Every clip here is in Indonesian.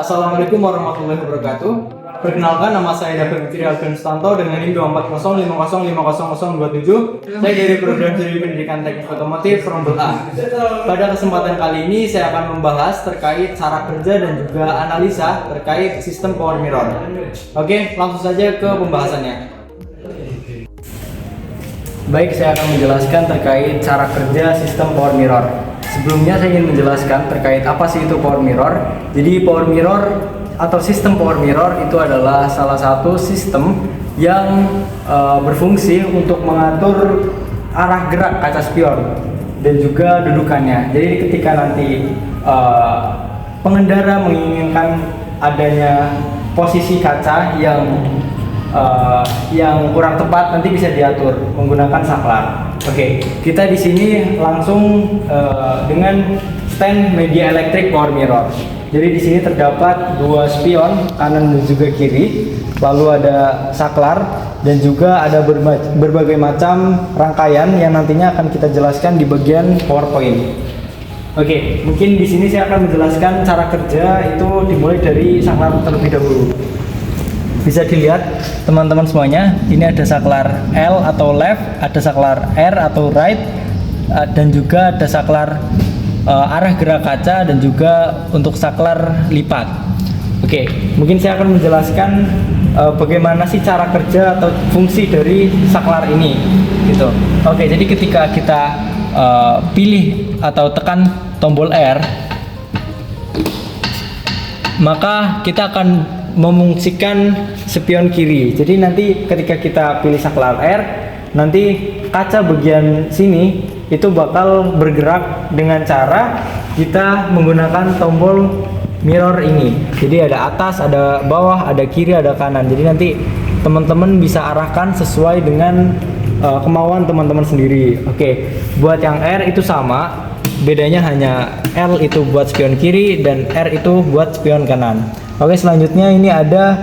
Assalamualaikum warahmatullahi wabarakatuh. Perkenalkan, nama saya David Fitri Alfian Sutanto dengan NIM 240505027. Saya dari program studi pendidikan teknik otomotif Rombel A. Pada kesempatan kali ini saya akan membahas terkait cara kerja dan juga analisa terkait sistem power mirror. Oke, langsung saja ke pembahasannya. Baik, saya akan menjelaskan terkait cara kerja sistem power mirror. Sebelumnya saya ingin menjelaskan terkait apa sih itu power mirror. Jadi power mirror atau sistem power mirror itu adalah salah satu sistem yang berfungsi untuk mengatur arah gerak kaca spion dan juga dudukannya. Jadi ketika nanti pengendara menginginkan adanya posisi kaca yang kurang tepat, nanti bisa diatur menggunakan saklar. Oke, kita di sini langsung dengan stand media elektrik power mirror. Jadi di sini terdapat dua spion kanan dan juga kiri, lalu ada saklar dan juga ada berbagai macam rangkaian yang nantinya akan kita jelaskan di bagian PowerPoint. Oke, mungkin di sini saya akan menjelaskan cara kerja itu dimulai dari saklar terlebih dahulu. Bisa dilihat teman-teman semuanya, ini ada saklar L atau left, ada saklar R atau right, dan juga ada saklar arah gerak kaca dan juga untuk saklar lipat. Oke, mungkin saya akan menjelaskan bagaimana sih cara kerja atau fungsi dari saklar ini gitu. Oke, jadi ketika kita pilih atau tekan tombol R, maka kita akan memungsikan spion kiri. Jadi nanti ketika kita pilih saklar R, nanti kaca bagian sini itu bakal bergerak dengan cara kita menggunakan tombol mirror ini. Jadi ada atas, ada bawah, ada kiri, ada kanan. Jadi nanti teman-teman bisa arahkan sesuai dengan kemauan teman-teman sendiri. Oke, buat yang R itu sama, bedanya hanya L itu buat spion kiri dan R itu buat spion kanan. Oke, selanjutnya ini ada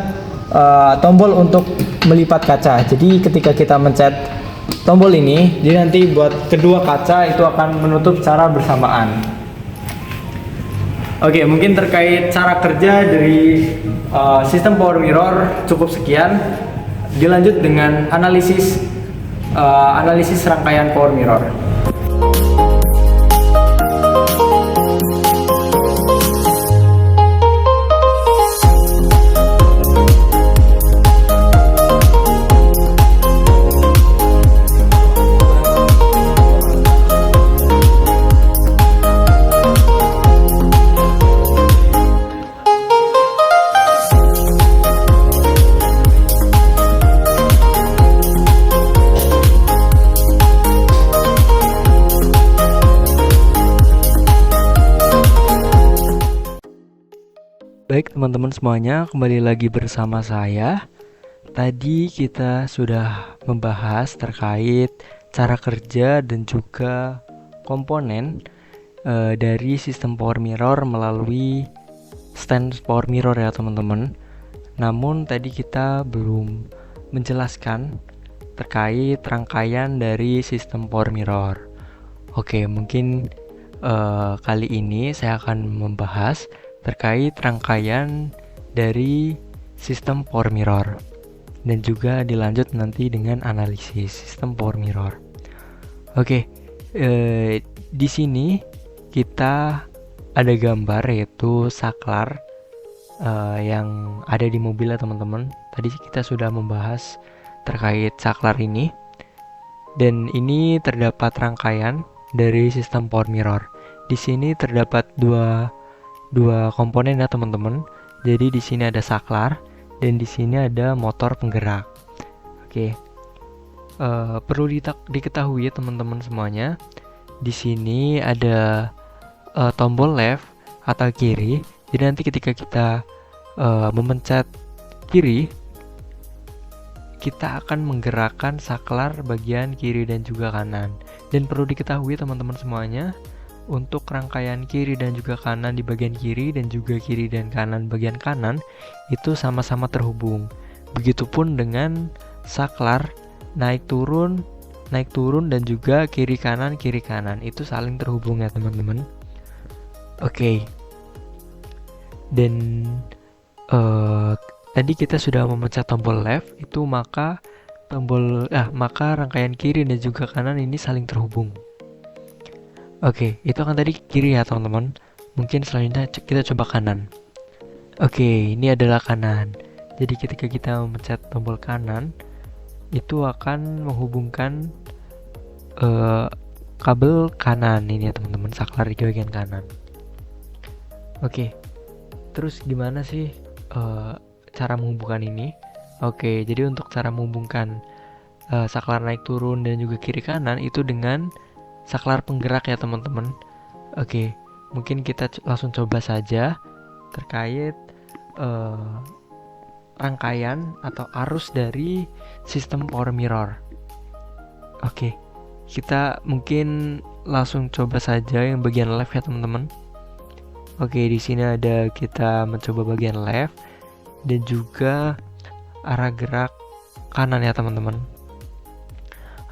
tombol untuk melipat kaca. Jadi ketika kita mencet tombol ini, jadi nanti buat kedua kaca itu akan menutup secara bersamaan. Oke, mungkin terkait cara kerja dari sistem power mirror cukup sekian. Dilanjut dengan analisis rangkaian power mirror. Baik teman-teman semuanya, kembali lagi bersama saya. Tadi kita sudah membahas terkait cara kerja dan juga komponen dari sistem power mirror melalui stand power mirror ya teman-teman. Namun tadi kita belum menjelaskan terkait rangkaian dari sistem power mirror. Oke, mungkin kali ini saya akan membahas terkait rangkaian dari sistem power mirror dan juga dilanjut nanti dengan analisis sistem power mirror. Oke, di sini kita ada gambar yaitu saklar yang ada di mobil ya teman-teman. Tadi kita sudah membahas terkait saklar ini, dan ini terdapat rangkaian dari sistem power mirror. Di sini terdapat dua komponen ya teman-teman. Jadi di sini ada saklar dan di sini ada motor penggerak. Oke, perlu diketahui ya teman-teman semuanya. Di sini ada tombol left atau kiri. Jadi nanti ketika kita memencet kiri, kita akan menggerakkan saklar bagian kiri dan juga kanan. Dan perlu diketahui teman-teman semuanya, untuk rangkaian kiri dan juga kanan di bagian kiri dan juga kiri dan kanan bagian kanan itu sama-sama terhubung. Begitupun dengan saklar naik turun dan juga kiri kanan itu saling terhubung ya teman-teman. Oke. Dan eh, tadi kita sudah memencet tombol left itu, maka rangkaian kiri dan juga kanan ini saling terhubung. Oke, itu kan tadi kiri ya teman-teman. Mungkin selanjutnya kita coba kanan. Oke, ini adalah kanan. Jadi ketika kita memencet tombol kanan, itu akan menghubungkan kabel kanan ini ya teman-teman, saklar di bagian kanan. Oke, terus gimana sih cara menghubungkan ini? Oke, jadi untuk cara menghubungkan saklar naik turun dan juga kiri kanan itu dengan saklar penggerak ya teman-teman. Oke, mungkin kita langsung coba saja terkait rangkaian atau arus dari sistem power mirror. Oke, kita mungkin langsung coba saja yang bagian left ya teman-teman. Oke, di sini ada kita mencoba bagian left dan juga arah gerak kanan ya teman-teman.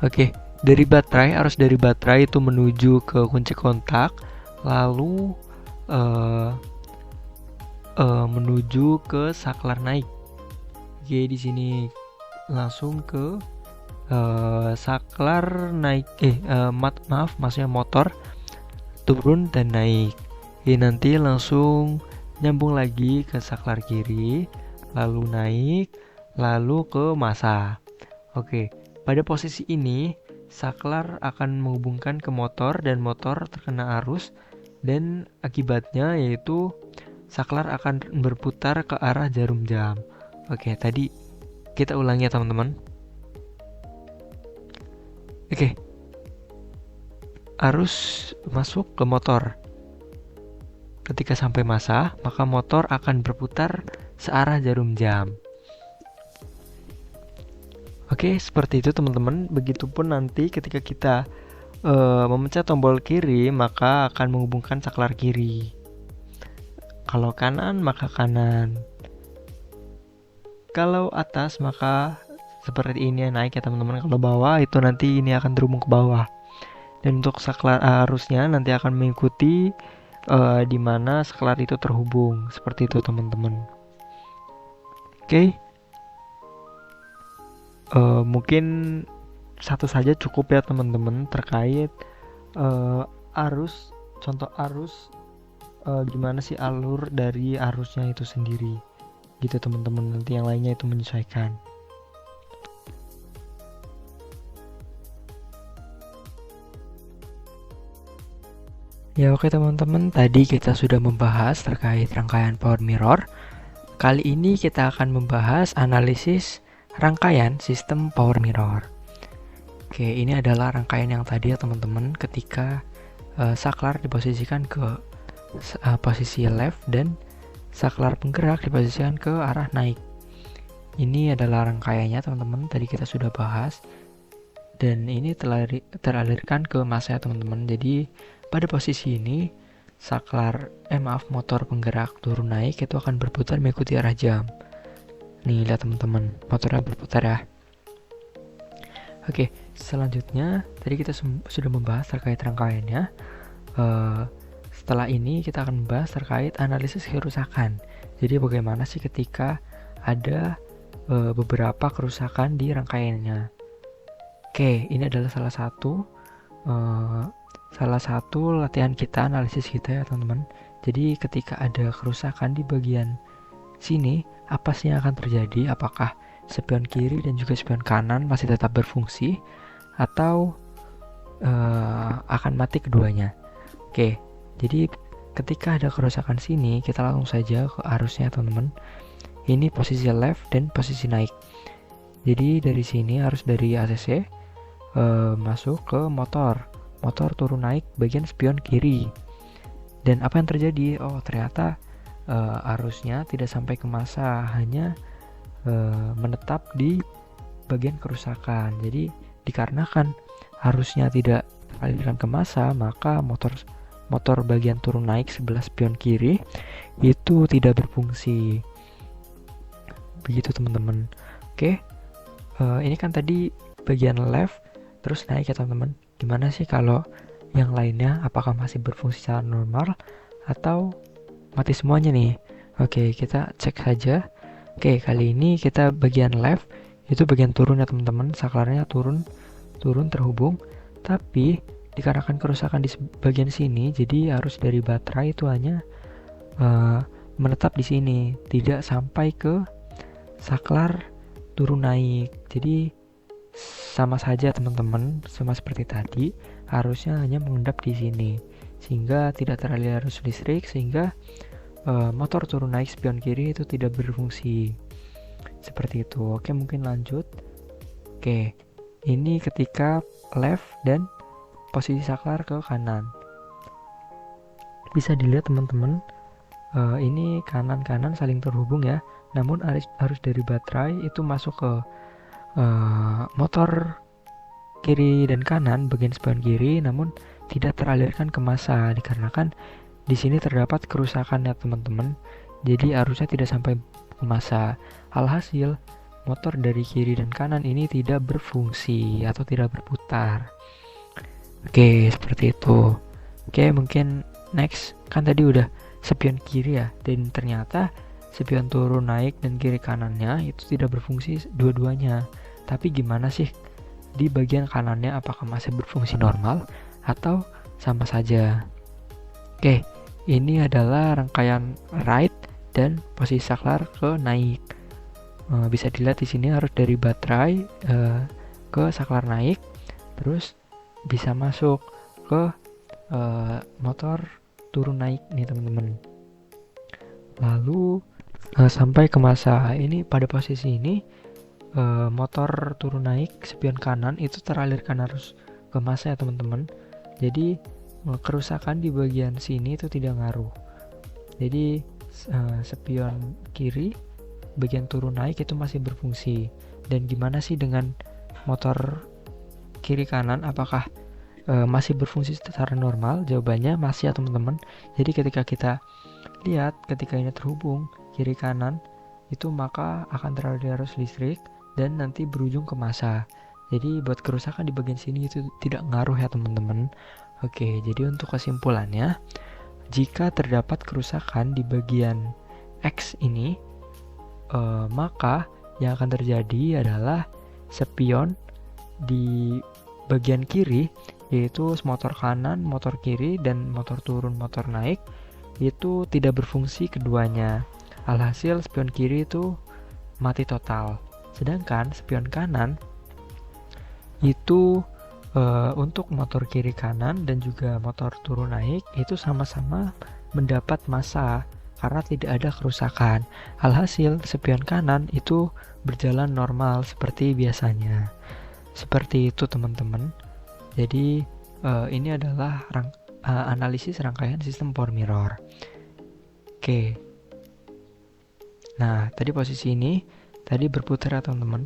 Oke, dari baterai, arus dari baterai itu menuju ke kunci kontak, lalu menuju ke saklar naik. Oke, di sini langsung ke saklar naik, maksudnya motor turun dan naik. Nanti langsung nyambung lagi ke saklar kiri, lalu naik, lalu ke massa. Oke, pada posisi ini saklar akan menghubungkan ke motor dan motor terkena arus, dan akibatnya yaitu saklar akan berputar ke arah jarum jam. Oke, tadi kita ulangi ya teman-teman. Oke, arus masuk ke motor. Ketika sampai massa, maka motor akan berputar searah jarum jam. Oke, seperti itu teman-teman. Begitupun nanti ketika kita memencet tombol kiri, maka akan menghubungkan saklar kiri. Kalau kanan, maka kanan. Kalau atas, maka seperti ini naik ya teman-teman. Kalau bawah, itu nanti ini akan terhubung ke bawah. Dan untuk saklar arusnya nanti akan mengikuti di mana saklar itu terhubung, seperti itu teman-teman. Oke, mungkin satu saja cukup ya teman-teman terkait arus, contoh arus, gimana sih alur dari arusnya itu sendiri, gitu teman-teman. Nanti yang lainnya itu menyesuaikan. Ya oke teman-teman, tadi kita sudah membahas terkait rangkaian power mirror. Kali ini kita akan membahas analisis rangkaian sistem power mirror. Oke, ini adalah rangkaian yang tadi ya teman-teman, ketika saklar diposisikan ke posisi left dan saklar penggerak diposisikan ke arah naik. Ini adalah rangkaiannya teman-teman, tadi kita sudah bahas. Dan ini teralirkan ke massa ya teman-teman. Jadi pada posisi ini motor penggerak turun naik itu akan berputar mengikuti arah jam. Nih lihat teman-teman, motornya berputar ya. Oke, selanjutnya tadi kita sudah membahas terkait rangkaiannya. Setelah ini kita akan membahas terkait analisis kerusakan. Jadi bagaimana sih ketika ada beberapa kerusakan di rangkaiannya. Oke, ini adalah salah satu latihan kita, analisis kita ya teman-teman. Jadi ketika ada kerusakan di bagian sini, apa sih yang akan terjadi? Apakah spion kiri dan juga spion kanan masih tetap berfungsi atau akan mati keduanya? Oke, jadi ketika ada kerusakan sini, kita langsung saja ke arusnya teman-teman. Ini posisi left dan posisi naik. Jadi dari sini arus dari ACC masuk ke motor turun naik bagian spion kiri. Dan apa yang terjadi? Oh ternyata arusnya tidak sampai ke massa, hanya menetap di bagian kerusakan. Jadi dikarenakan arusnya tidak teralirkan ke massa, maka motor bagian turun naik sebelah spion kiri itu tidak berfungsi. Begitu teman-teman. Oke, ini kan tadi bagian left terus naik ya teman-teman. Gimana sih kalau yang lainnya, apakah masih berfungsi secara normal atau mati semuanya nih? Oke, kita cek saja. Oke, kali ini kita bagian left, itu bagian turun ya teman-teman, saklarnya turun terhubung. Tapi dikarenakan kerusakan di bagian sini, jadi arus dari baterai itu hanya menetap di sini, tidak sampai ke saklar turun naik. Jadi sama saja teman-teman, sama seperti tadi, arusnya hanya mengendap di sini, sehingga tidak teraliri arus listrik, sehingga motor turun naik spion kiri itu tidak berfungsi. Seperti itu. Oke, mungkin lanjut. Oke, ini ketika left dan posisi saklar ke kanan. Bisa dilihat teman-teman, ini kanan-kanan saling terhubung ya. Namun arus dari baterai itu masuk ke motor kiri dan kanan bagian spion kiri, namun tidak teralirkan ke massa dikarenakan di sini terdapat kerusakan ya teman-teman. Jadi arusnya tidak sampai ke massa. Alhasil motor dari kiri dan kanan ini tidak berfungsi atau tidak berputar. Oke, seperti itu. Oke, mungkin next. Kan tadi udah spion kiri ya, dan ternyata spion turun naik dan kiri kanannya itu tidak berfungsi dua-duanya. Tapi gimana sih di bagian kanannya, apakah masih berfungsi normal atau sama saja? Oke, ini adalah rangkaian right dan posisi saklar ke naik. Bisa dilihat di sini arus dari baterai ke saklar naik, terus bisa masuk ke motor turun naik nih teman-teman. Lalu sampai ke massa. Ini pada posisi ini motor turun naik spion kanan itu teralirkan arus ke massa ya teman-teman. Jadi kerusakan di bagian sini itu tidak ngaruh. Jadi spion kiri bagian turun naik itu masih berfungsi. Dan gimana sih dengan motor kiri kanan, apakah masih berfungsi secara normal? Jawabannya masih ya teman-teman. Jadi ketika kita lihat, ketika ini terhubung kiri kanan itu, maka akan teraliri arus listrik dan nanti berujung ke massa. Jadi buat kerusakan di bagian sini itu tidak ngaruh ya teman-teman. Oke, jadi untuk kesimpulannya, jika terdapat kerusakan di bagian X ini, maka yang akan terjadi adalah spion di bagian kiri, yaitu motor kanan, motor kiri, dan motor turun, motor naik, itu tidak berfungsi keduanya. Alhasil spion kiri itu mati total. Sedangkan spion kanan itu untuk motor kiri kanan dan juga motor turun naik itu sama-sama mendapat massa karena tidak ada kerusakan. Alhasil spion kanan itu berjalan normal seperti biasanya. Seperti itu teman-teman. Jadi ini adalah analisis rangkaian sistem power mirror. Oke. Nah, tadi posisi ini tadi berputar ya teman-teman.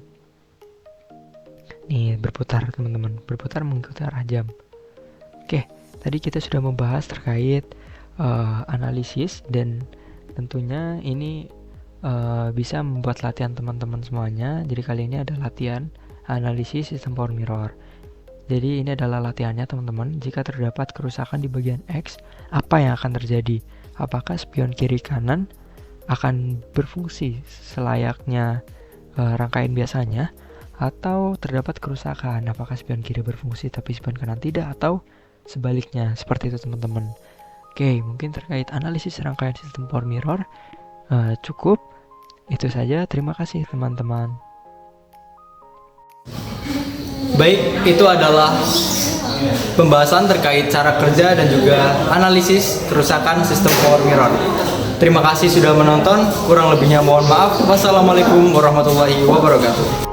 Nih, berputar teman-teman, berputar mengikuti arah jam. Oke, tadi kita sudah membahas terkait analisis, dan tentunya ini bisa membuat latihan teman-teman semuanya. Jadi kali ini ada latihan analisis sistem power mirror. Jadi ini adalah latihannya teman-teman. Jika terdapat kerusakan di bagian X, apa yang akan terjadi? Apakah spion kiri kanan akan berfungsi selayaknya rangkaian biasanya, atau terdapat kerusakan, apakah spion kiri berfungsi tapi spion kanan tidak, atau sebaliknya? Seperti itu teman-teman. Oke, mungkin terkait analisis rangkaian sistem power mirror cukup itu saja. Terima kasih teman-teman. Baik, itu adalah pembahasan terkait cara kerja dan juga analisis kerusakan sistem power mirror. Terima kasih sudah menonton, kurang lebihnya mohon maaf. Wassalamualaikum warahmatullahi wabarakatuh.